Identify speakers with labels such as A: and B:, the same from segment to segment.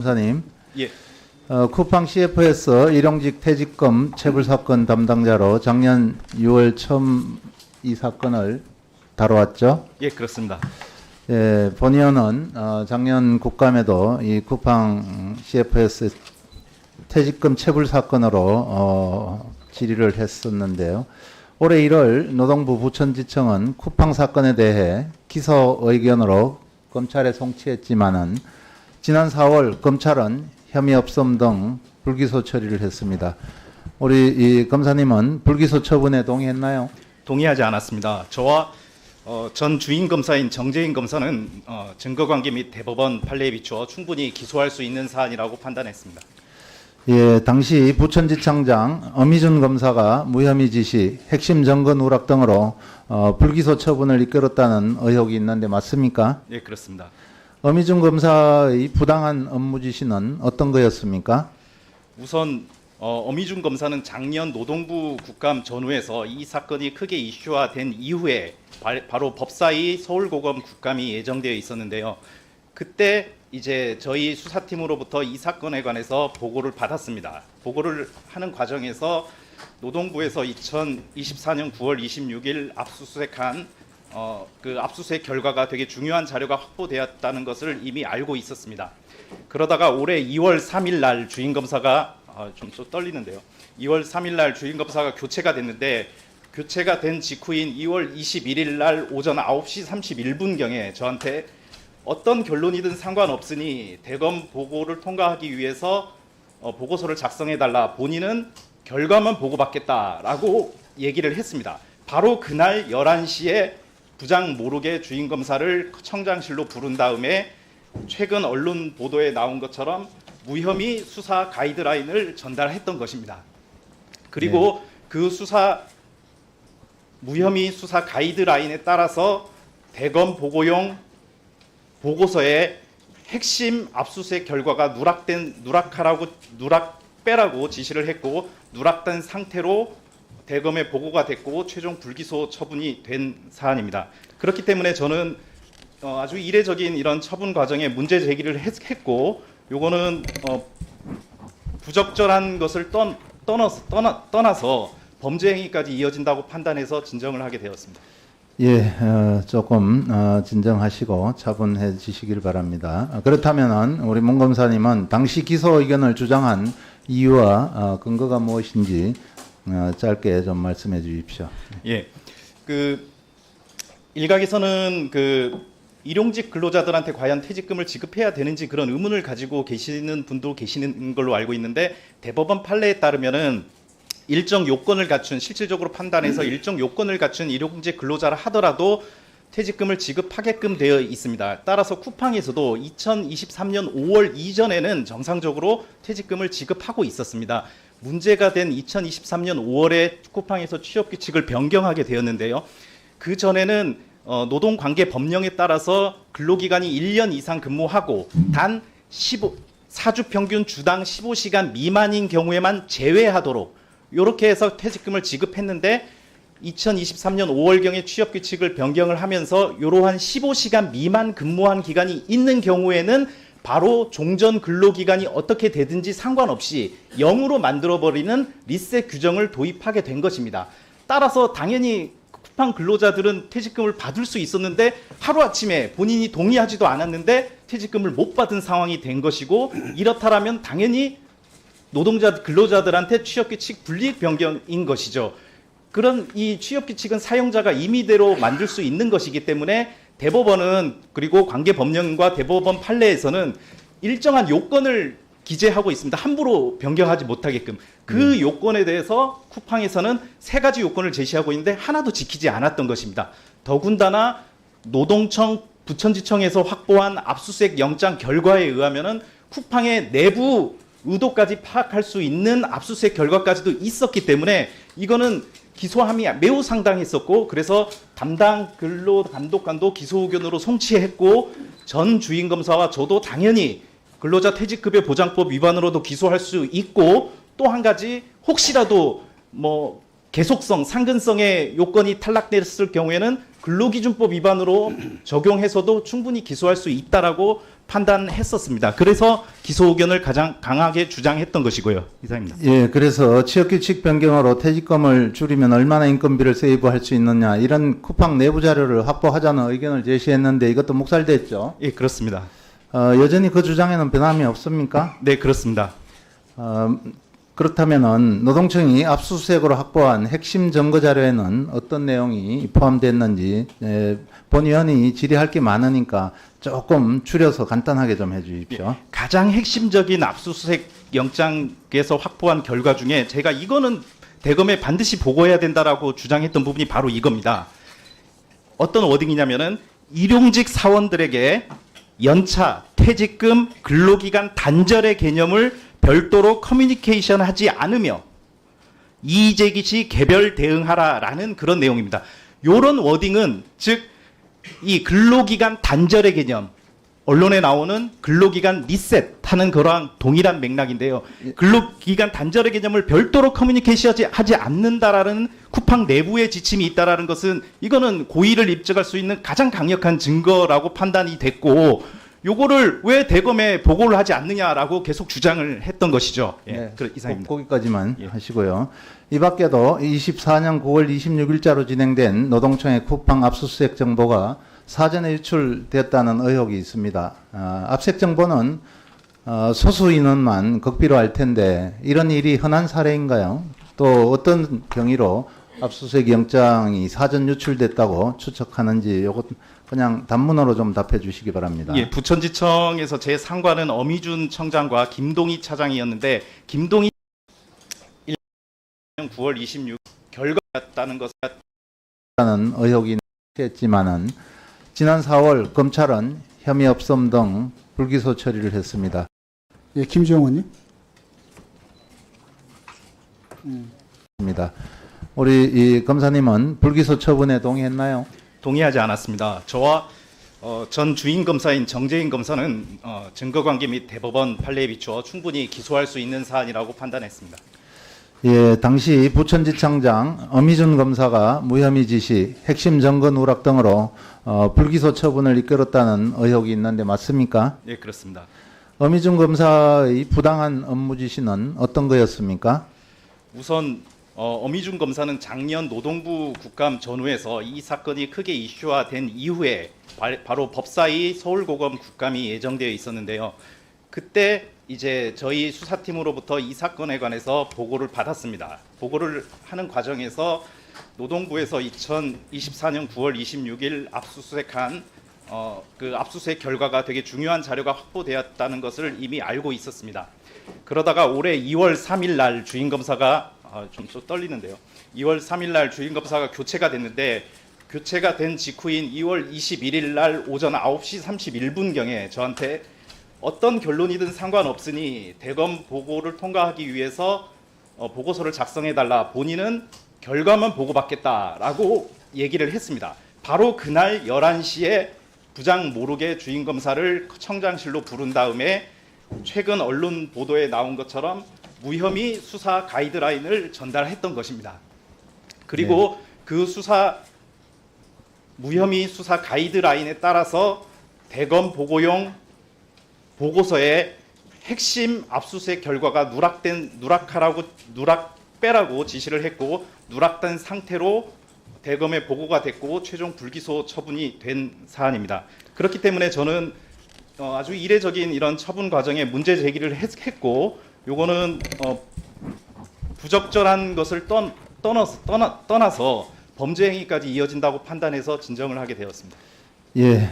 A: 검사님,
B: 예,
A: 쿠팡 CF에서 일용직 퇴직금 체불 사건 담당자로 작년 6월 처음 이 사건을 다뤄왔죠.
B: 예, 그렇습니다.
A: 예, 본 의원은 작년 국감에도 이 쿠팡 CF에서 퇴직금 체불 사건으로 질의를 했었는데요. 올해 1월 노동부 부천지청은 쿠팡 사건에 대해 기소 의견으로 검찰에 송치했지만은 지난 4월 검찰은 혐의 없음 등 불기소 처리를 했습니다. 우리 이 검사님은 불기소 처분에 동의했나요?
B: 동의하지 않았습니다. 저와 전 주인 검사인 정재인 검사는 증거 관계 및 대법원 판례에 비추어 충분히 기소할 수 있는 사안이라고 판단했습니다.
A: 예, 당시 부천지청장 엄희준 검사가 무혐의 지시, 핵심 증거 누락 등으로 불기소 처분을 이끌었다는 의혹이 있는데 맞습니까?
B: 예, 그렇습니다.
A: 엄희준 검사의 부당한 업무 지시는 어떤 거였습니까?
B: 우선 엄희준 검사는 작년 노동부 국감 전후에서 이 사건이 크게 이슈화된 이후에 바로 법사위 서울고검 국감이 예정되어 있었는데요. 그때 이제 저희 수사팀으로부터 이 사건에 관해서 보고를 받았습니다. 보고를 하는 과정에서 노동부에서 2024년 9월 26일 압수수색한 그 압수수색 결과가 되게 중요한 자료가 확보되었다는 것을 이미 알고 있었습니다. 그러다가 올해 2월 3일 날 주인 검사가 좀 떨리는데요. 2월 3일 날 주인 검사가 교체가 됐는데 교체가 된 직후인 2월 21일 날 오전 9시 31분경에 저한테 어떤 결론이든 상관없으니 대검 보고를 통과하기 위해서 보고서를 작성해달라. 본인은 결과만 보고받겠다라고 얘기를 했습니다. 바로 그날 11시에 부장 모르게 주인 검사를 청장실로 부른 다음에 최근 언론 보도에 나온 것처럼 무혐의 수사 가이드라인을 전달했던 것입니다. 그리고 그 무혐의 수사 가이드라인에 따라서 대검 보고용 보고서에 핵심 압수수색 결과가 누락 빼라고 지시를 했고 누락된 상태로 대검에 보고가 됐고 최종 불기소 처분이 된 사안입니다. 그렇기 때문에 저는 아주 이례적인 이런 처분 과정에 문제 제기를 했고 요거는 부적절한 것을 떠나서 범죄 행위까지 이어진다고 판단해서 진정을 하게 되었습니다.
A: 예, 조금 진정하시고 차분해 주시길 바랍니다. 그렇다면 우리 문 검사님은 당시 기소 의견을 주장한 이유와 근거가 무엇인지 짧게 좀 말씀해 주십시오.
B: 예, 그 일각에서는 그 일용직 근로자들한테 과연 퇴직금을 지급해야 되는지 그런 의문을 가지고 계시는 분도 계시는 걸로 알고 있는데 대법원 판례에 따르면은 일정 요건을 갖춘 실질적으로 판단해서 일정 요건을 갖춘 일용직 근로자라 하더라도 퇴직금을 지급하게끔 되어 있습니다. 따라서 쿠팡에서도 2023년 5월 이전에는 정상적으로 퇴직금을 지급하고 있었습니다. 문제가 된 2023년 5월에 쿠팡에서 취업규칙을 변경하게 되었는데요. 그 전에는 노동관계 법령에 따라서 근로기간이 1년 이상 근무하고 단 4주 평균 주당 15시간 미만인 경우에만 제외하도록 이렇게 해서 퇴직금을 지급했는데 2023년 5월경에 취업규칙을 변경을 하면서 이러한 15시간 미만 근무한 기간이 있는 경우에는 바로 종전 근로기간이 어떻게 되든지 상관없이 0으로 만들어버리는 리셋 규정을 도입하게 된 것입니다. 따라서 당연히 쿠팡 근로자들은 퇴직금을 받을 수 있었는데 하루아침에 본인이 동의하지도 않았는데 퇴직금을 못 받은 상황이 된 것이고 이렇다면 당연히 근로자들한테 취업규칙 분리 변경인 것이죠. 그런 이 취업규칙은 사용자가 임의대로 만들 수 있는 것이기 때문에 대법원은 그리고 관계법령과 대법원 판례에서는 일정한 요건을 기재하고 있습니다. 함부로 변경하지 못하게끔. 그 요건에 대해서 쿠팡에서는 3가지 요건을 제시하고 있는데 하나도 지키지 않았던 것입니다. 더군다나 노동청, 부천지청에서 확보한 압수수색 영장 결과에 의하면은 쿠팡의 내부 의도까지 파악할 수 있는 압수수색 결과까지도 있었기 때문에 이거는 기소함이 매우 상당했었고 그래서 담당 근로감독관도 기소 의견으로 송치했고 전 주인검사와 저도 당연히 근로자 퇴직급여 보장법 위반으로도 기소할 수 있고 또 한 가지 혹시라도 뭐 계속성, 상근성의 요건이 탈락됐을 경우에는 근로기준법 위반으로 적용해서도 충분히 기소할 수 있다라고 판단했었습니다. 그래서 기소 의견을 가장 강하게 주장했던 것이고요. 이상입니다.
A: 예, 그래서 취업규칙 변경으로 퇴직금을 줄이면 얼마나 인건비를 세이브할 수 있느냐 이런 쿠팡 내부 자료를 확보하자는 의견을 제시했는데 이것도 묵살됐죠.
B: 예, 그렇습니다.
A: 여전히 그 주장에는 변함이 없습니까?
B: 네, 그렇습니다.
A: 그렇다면은 노동청이 압수수색으로 확보한 핵심 증거 자료에는 어떤 내용이 포함됐는지 본 의원이 질의할 게 많으니까 조금 줄여서 간단하게 좀 해주십시오.
B: 가장 핵심적인 압수수색 영장에서 확보한 결과 중에 제가 이거는 대검에 반드시 보고해야 된다라고 주장했던 부분이 바로 이겁니다. 어떤 워딩이냐면은 일용직 사원들에게 연차, 퇴직금, 근로기간 단절의 개념을 별도로 커뮤니케이션하지 않으며 이의제기 시 개별 대응하라라는 그런 내용입니다. 이런 워딩은 즉 이 근로기간 단절의 개념, 언론에 나오는 근로기간 리셋하는 그러한 동일한 맥락인데요. 근로기간 단절의 개념을 별도로 커뮤니케이션하지 않는다라는 쿠팡 내부의 지침이 있다라는 것은 이거는 고의를 입증할 수 있는 가장 강력한 증거라고 판단이 됐고 요거를 왜 대검에 보고를 하지 않느냐라고 계속 주장을 했던 것이죠. 예,
A: 네,
B: 이상입니다.
A: 거기까지만
B: 예.
A: 하시고요. 이 밖에도 24년 9월 26일자로 진행된 노동청의 쿠팡 압수수색 정보가 사전에 유출됐다는 의혹이 있습니다. 압색 정보는 소수 인원만 극비로 알 텐데 이런 일이 흔한 사례인가요? 또 어떤 경위로 압수수색 영장이 사전 유출됐다고 추측하는지 요것 그냥 단문으로 좀 답해 주시기 바랍니다.
B: 예, 부천지청에서 제 상관은 어미준 청장과 김동희 차장이었는데 김동희 9월 26일 결과였다는
A: 라는 의혹이 있지만은 지난 4월 검찰은 혐의 없음 등 불기소 처리를 했습니다.
C: 예, 김주영 의원님.
A: 우리 이 검사님은 불기소 처분에 동의했나요?
B: 동의하지 않았습니다. 저와 전 주인 검사인 정재인 검사는 증거관계 및 대법원 판례에 비추어 충분히 기소할 수 있는 사안이라고 판단했습니다.
A: 예, 당시 부천지청장 어미준 검사가 무혐의 지시, 핵심 증거 누락 등으로 불기소 처분을 이끌었다는 의혹이 있는데 맞습니까?
B: 예, 그렇습니다.
A: 어미준 검사의 부당한 업무 지시는 어떤 거였습니까?
B: 우선 어미준 검사는 작년 노동부 국감 전후에서 이 사건이 크게 이슈화된 이후에 바로 법사위 서울고검 국감이 예정되어 있었는데요. 그때 이제 저희 수사팀으로부터 이 사건에 관해서 보고를 받았습니다. 보고를 하는 과정에서 노동부에서 2024년 9월 26일 압수수색한 그 압수수색 결과가 되게 중요한 자료가 확보되었다는 것을 이미 알고 있었습니다. 그러다가 올해 2월 3일 날 주인 검사가 좀 떨리는데요. 2월 3일 날 주인 검사가 교체가 됐는데 교체가 된 직후인 2월 21일 날 오전 9시 31분경에 저한테 어떤 결론이든 상관없으니 대검 보고를 통과하기 위해서 보고서를 작성해달라. 본인은 결과만 보고받겠다라고 얘기를 했습니다. 바로 그날 11시에 부장 모르게 주인 검사를 청장실로 부른 다음에 최근 언론 보도에 나온 것처럼 무혐의 수사 가이드라인을 전달했던 것입니다. 그리고 그 무혐의 수사 가이드라인에 따라서 대검 보고용 보고서에 핵심 압수수색 결과가 누락 빼라고 지시를 했고 누락된 상태로 대검에 보고가 됐고 최종 불기소 처분이 된 사안입니다. 그렇기 때문에 저는 아주 이례적인 이런 처분 과정에 문제 제기를 했고 요거는 부적절한 것을 떠나서 범죄 행위까지 이어진다고 판단해서 진정을 하게 되었습니다.
A: 예,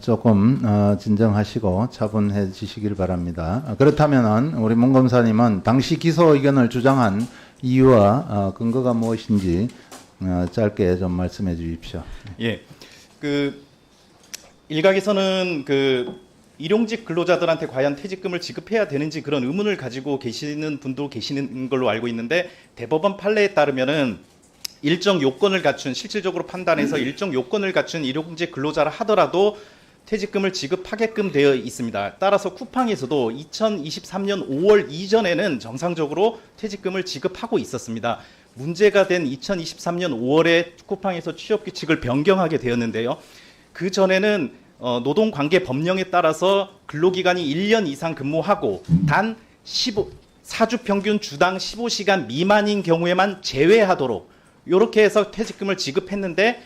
A: 조금 진정하시고 차분해 주시길 바랍니다. 그렇다면은 우리 문 검사님은 당시 기소 의견을 주장한 이유와 근거가 무엇인지 짧게 좀 말씀해 주십시오.
B: 예, 그 일각에서는 그 일용직 근로자들한테 과연 퇴직금을 지급해야 되는지 그런 의문을 가지고 계시는 분도 계시는 걸로 알고 있는데 대법원 판례에 따르면은 일정 요건을 갖춘 실질적으로 판단해서 일정 요건을 갖춘 일용직 근로자라 하더라도 퇴직금을 지급하게끔 되어 있습니다. 따라서 쿠팡에서도 2023년 5월 이전에는 정상적으로 퇴직금을 지급하고 있었습니다. 문제가 된 2023년 5월에 쿠팡에서 취업 규칙을 변경하게 되었는데요. 그 전에는 노동관계 법령에 따라서 근로기간이 1년 이상 근무하고 단 4주 평균 주당 15시간 미만인 경우에만 제외하도록 이렇게 해서 퇴직금을 지급했는데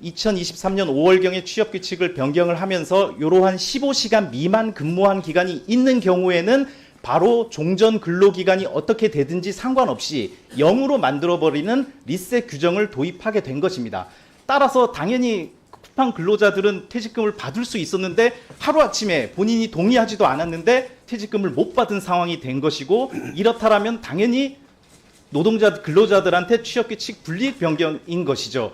B: 2023년 5월경에 취업규칙을 변경을 하면서 이러한 15시간 미만 근무한 기간이 있는 경우에는 바로 종전 근로기간이 어떻게 되든지 상관없이 0으로 만들어버리는 리셋 규정을 도입하게 된 것입니다. 따라서 당연히 쿠팡 근로자들은 퇴직금을 받을 수 있었는데 하루아침에 본인이 동의하지도 않았는데 퇴직금을 못 받은 상황이 된 것이고, 이렇다면 당연히 노동자 근로자들한테 취업규칙 불이익 변경인 것이죠.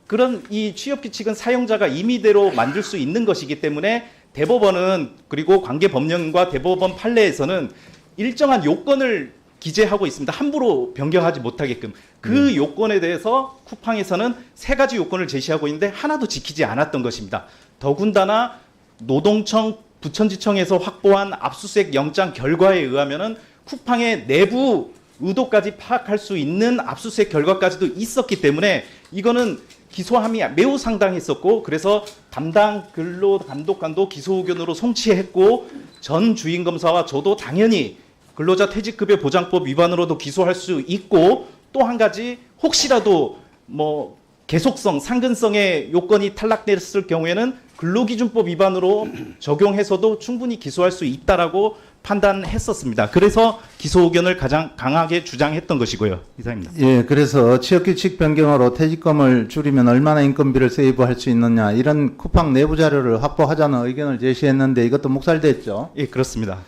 B: 그런 이 취업규칙은 사용자가 임의대로 만들 수 있는 것이기 때문에 대법원은, 그리고 관계법령과 대법원 판례에서는 일정한 요건을 기재하고 있습니다. 함부로 변경하지 못하게끔. 그 요건에 대해서 쿠팡에서는 3가지 요건을 제시하고 있는데 하나도 지키지 않았던 것입니다. 더군다나 노동청, 부천지청에서 확보한 압수수색 영장 결과에 의하면은 쿠팡의 내부 의도까지 파악할 수 있는 압수수색 결과까지도 있었기 때문에 이거는 기소함이 매우 상당했었고, 그래서 담당 근로감독관도 기소 의견으로 송치했고, 전 주임검사와 저도 당연히 근로자 퇴직급여 보장법 위반으로도 기소할 수 있고, 또 한 가지 혹시라도 뭐 계속성, 상근성의 요건이 탈락됐을 경우에는 근로기준법 위반으로 적용해서도 충분히 기소할 수 있다라고 판단했었습니다. 그래서 기소 의견을 가장 강하게 주장했던 것이고요. 이상입니다.
A: 예, 그래서 취업규칙 변경으로 퇴직금을 줄이면 얼마나 인건비를 세이브할 수 있느냐, 이런 쿠팡 내부 자료를 확보하자는 의견을 제시했는데 이것도 묵살됐죠.
B: 예, 그렇습니다.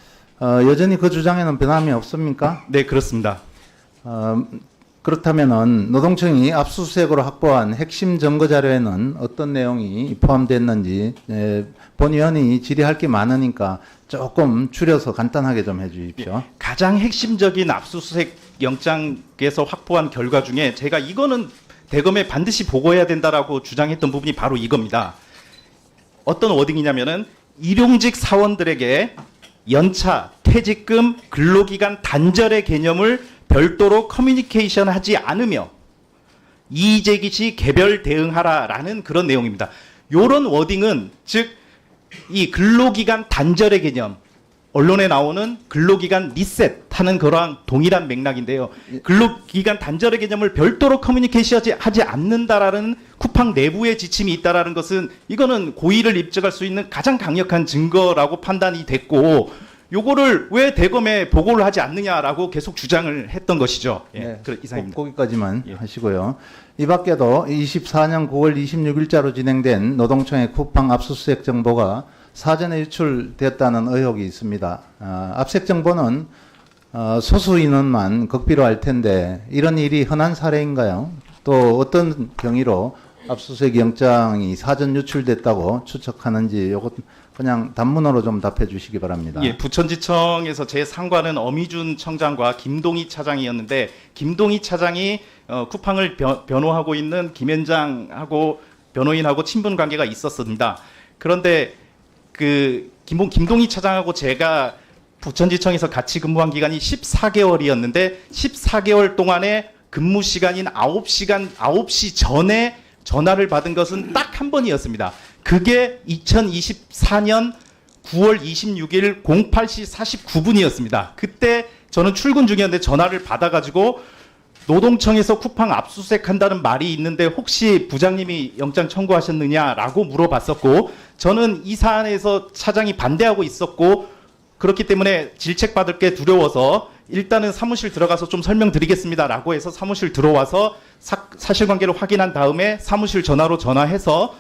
A: 여전히 그 주장에는 변함이 없습니까?
B: 네, 그렇습니다.
A: 그렇다면은 노동청이 압수수색으로 확보한 핵심 증거 자료에는 어떤 내용이 포함됐는지, 본 의원이 질의할 게 많으니까 조금 줄여서 간단하게 좀 해주십시오.
B: 가장 핵심적인 압수수색 영장에서 확보한 결과 중에 제가 이거는 대검에 반드시 보고해야 된다라고 주장했던 부분이 바로 이겁니다. 어떤 워딩이냐면은 일용직 사원들에게 연차, 퇴직금, 근로기간 단절의 개념을 별도로 커뮤니케이션 하지 않으며 이의제기 시 개별 대응하라라는 그런 내용입니다. 요런 워딩은 즉 이 근로기간 단절의 개념, 언론에 나오는 근로기간 리셋하는 그러한 동일한 맥락인데요. 근로기간 단절의 개념을 별도로 커뮤니케이션 하지 않는다라는 쿠팡 내부의 지침이 있다라는 것은 이거는 고의를 입증할 수 있는 가장 강력한 증거라고 판단이 됐고, 요거를 왜 대검에 보고를 하지 않느냐라고 계속 주장을 했던 것이죠. 예,
A: 네,
B: 이상입니다.
A: 거기까지만
B: 예.
A: 하시고요. 이 밖에도 24년 9월 26일자로 진행된 노동청의 쿠팡 압수수색 정보가 사전에 유출됐다는 의혹이 있습니다. 압색 정보는 소수 인원만 극비로 알 텐데 이런 일이 흔한 사례인가요? 또 어떤 경위로 압수수색 영장이 사전 유출됐다고 추측하는지 이것 그냥 단문으로 좀 답해 주시기 바랍니다.
B: 예, 부천지청에서 제 상관은 어미준 청장과 김동희 차장이었는데, 김동희 차장이 쿠팡을 변호하고 있는 김현장하고 변호인하고 친분 관계가 있었습니다. 그런데 그 김동희 차장하고 제가 부천지청에서 같이 근무한 기간이 14개월이었는데 14개월 동안에 근무 시간인 9시 전에 전화를 받은 것은 딱 한 번이었습니다. 그게 2024년 9월 26일 08시 49분이었습니다. 그때 저는 출근 중이었는데 전화를 받아가지고 노동청에서 쿠팡 압수수색한다는 말이 있는데 혹시 부장님이 영장 청구하셨느냐라고 물어봤었고, 저는 이 사안에서 차장이 반대하고 있었고, 그렇기 때문에 질책받을 게 두려워서 일단은 사무실 들어가서 좀 설명드리겠습니다라고 해서 사무실 들어와서 사실관계를 확인한 다음에 사무실 전화로 전화해서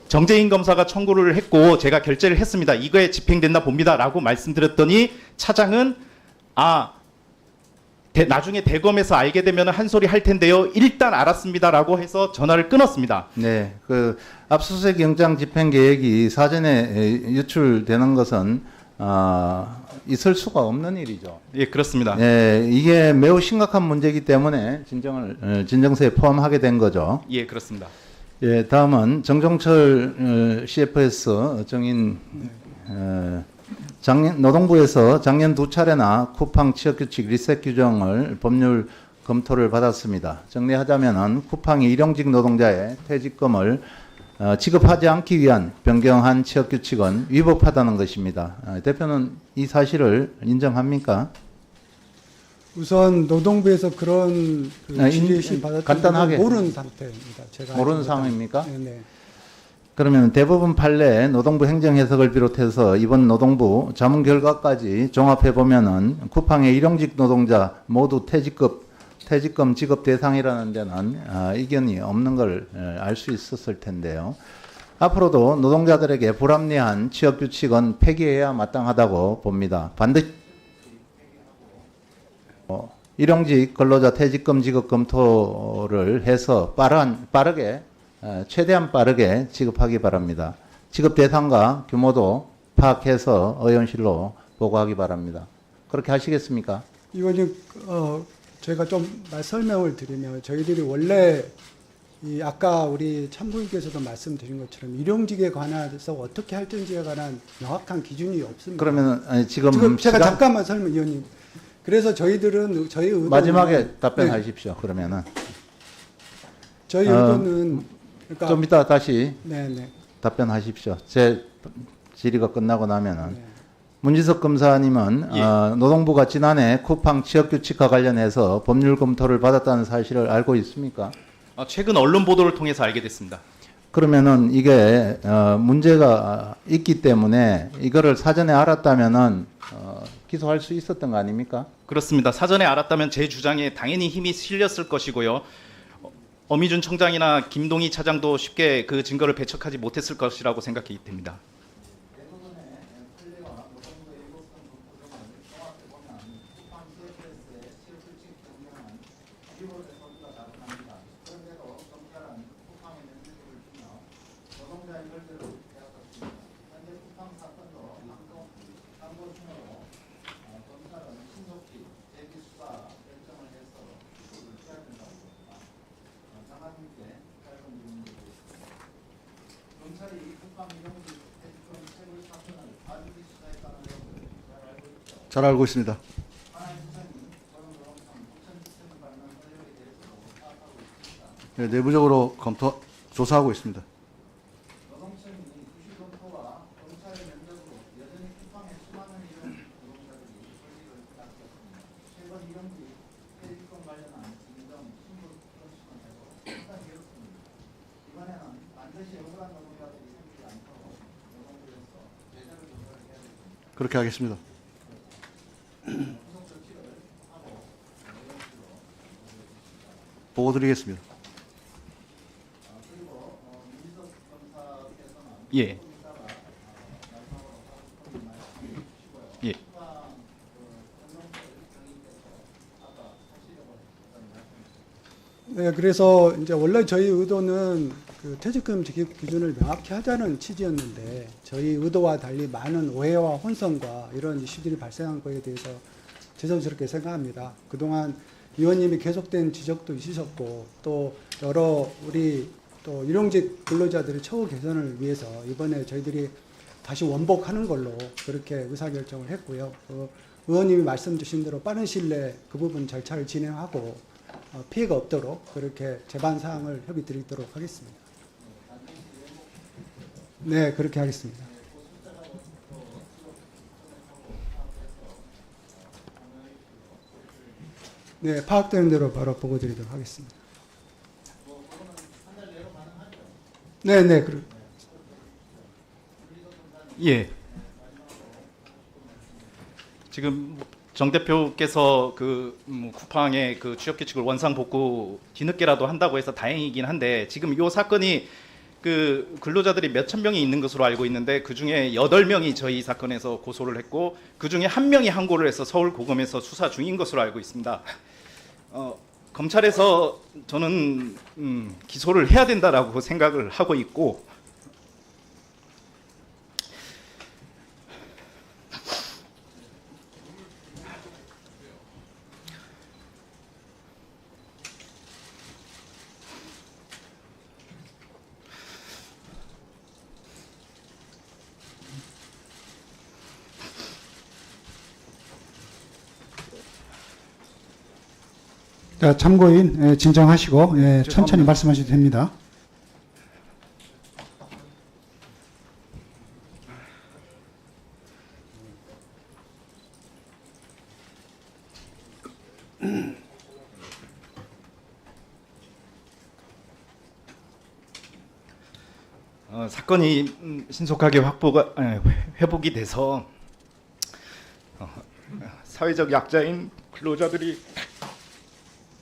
B: 정재인 검사가 청구를 했고 제가 결재를 했습니다. 이거에 집행된다 봅니다라고 말씀드렸더니 차장은 나중에 대검에서 알게 되면 한 소리 할 텐데요. 일단 알았습니다라고 해서 전화를 끊었습니다.
A: 네, 그 압수수색 영장 집행 계획이 사전에 유출되는 것은 있을 수가 없는 일이죠.
B: 예, 그렇습니다.
A: 네, 이게 매우 심각한 문제이기 때문에 진정서에 포함하게 된 거죠.
B: 예, 그렇습니다.
A: 예, 다음은 정종철 CFS 정인 노동부에서 작년 2차례나 쿠팡 취업규칙 리셋 규정을 법률 검토를 받았습니다. 정리하자면은 쿠팡이 일용직 노동자의 퇴직금을 지급하지 않기 위한 변경한 취업규칙은 위법하다는 것입니다. 대표는 이 사실을 인정합니까?
C: 우선 노동부에서 그런 지휘신 받았던
A: 간단하게.
C: 건 모르는 상태입니다. 제가
A: 모르는
C: 알지
A: 상황입니까?
C: 못한- 네네.
A: 그러면 대법원 판례 노동부 행정해석을 비롯해서 이번 노동부 자문 결과까지 종합해 보면은 쿠팡의 일용직 노동자 모두 퇴직금 지급 대상이라는 데는 이견이 없는 걸 알 수 있었을 텐데요. 앞으로도 노동자들에게 불합리한 취업 규칙은 폐기해야 마땅하다고 봅니다. 반드시 일용직 근로자 퇴직금 지급 검토를 해서 빠르게 최대한 빠르게 지급하기 바랍니다. 지급 대상과 규모도 파악해서 의원실로 보고하기 바랍니다. 그렇게 하시겠습니까?
C: 이거는 제가 좀 설명을 드리면 저희들이 원래 이 아까 우리 참고인께서도 말씀드린 것처럼 일용직에 관해서 어떻게 할 건지에 관한 명확한 기준이 없습니다.
A: 그러면 지금
C: 제가
A: 시간-
C: 잠깐만 설명, 의원님. 그래서 저희들은 저희 의도는
A: 마지막에 답변하십시오. 그러면은
C: 저희 의도는 그러니까
A: 좀 이따 다시
C: 네네.
A: 답변하십시오. 제 질의가 끝나고 나면은
C: 네.
A: 문지석 검사님은
B: 예.
A: 노동부가 지난해 쿠팡 취업규칙과 관련해서 법률 검토를 받았다는 사실을 알고 있습니까?
B: 최근 언론 보도를 통해서 알게 됐습니다.
A: 그러면은 이게 문제가 있기 때문에 이거를 사전에 알았다면은 기소할 수 있었던 거 아닙니까?
B: 그렇습니다. 사전에 알았다면 제 주장에 당연히 힘이 실렸을 것이고요. 어미준 청장이나 김동희 차장도 쉽게 그 증거를 배척하지 못했을 것이라고 생각이 됩니다.
D: 잘 알고 있습니다. 네, 내부적으로 조사하고 있습니다. 그렇게 하겠습니다. 보고 드리겠습니다.
B: 예. 예.
C: 네, 그래서 이제 원래 저희 의도는 그 퇴직금 지급 기준을 명확히 하자는 취지였는데 저희 의도와 달리 많은 오해와 혼선과 이런 이슈들이 발생한 거에 대해서 죄송스럽게 생각합니다. 그동안 의원님이 계속된 지적도 있으셨고 또 여러 우리 또 일용직 근로자들의 처우 개선을 위해서 이번에 저희들이 다시 원복하는 걸로 그렇게 의사결정을 했고요. 의원님이 말씀 주신 대로 빠른 시일 내에 그 부분 절차를 진행하고 피해가 없도록 그렇게 제반 사항을 협의 드리도록 하겠습니다. 네, 그렇게 하겠습니다. 네, 파악되는 대로 바로 보고 드리도록 하겠습니다. 네, 네,
B: 예. 지금 정 대표께서 쿠팡의 그 취업 규칙을 원상 복구 뒤늦게라도 한다고 해서 다행이긴 한데 지금 이 사건이 그 근로자들이 몇천 명이 있는 것으로 알고 있는데 그 중에 8명이 저희 사건에서 고소를 했고 그 중에 1명이 항고를 해서 서울고검에서 수사 중인 것으로 알고 있습니다. 검찰에서 저는 기소를 해야 된다라고 생각을 하고 있고
E: 자, 참고인 진정하시고 천천히 말씀하셔도 됩니다.
B: 사건이 신속하게 회복이 돼서 사회적 약자인 근로자들이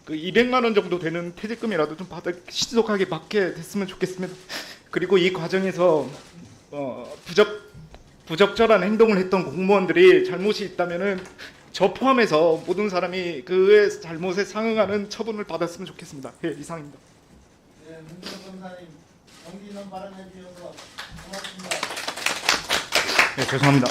B: 그 200만 원 정도 되는 퇴직금이라도 좀 신속하게 받게 됐으면 좋겠습니다. 그리고 이 과정에서 부적절한 행동을 했던 공무원들이 잘못이 있다면은 저 포함해서 모든 사람이 그의 잘못에 상응하는 처분을 받았으면 좋겠습니다. 예, 이상입니다.
A: 네, 문재인 검사님 경기 있는 발언해 주셔서 고맙습니다.
B: 네, 죄송합니다.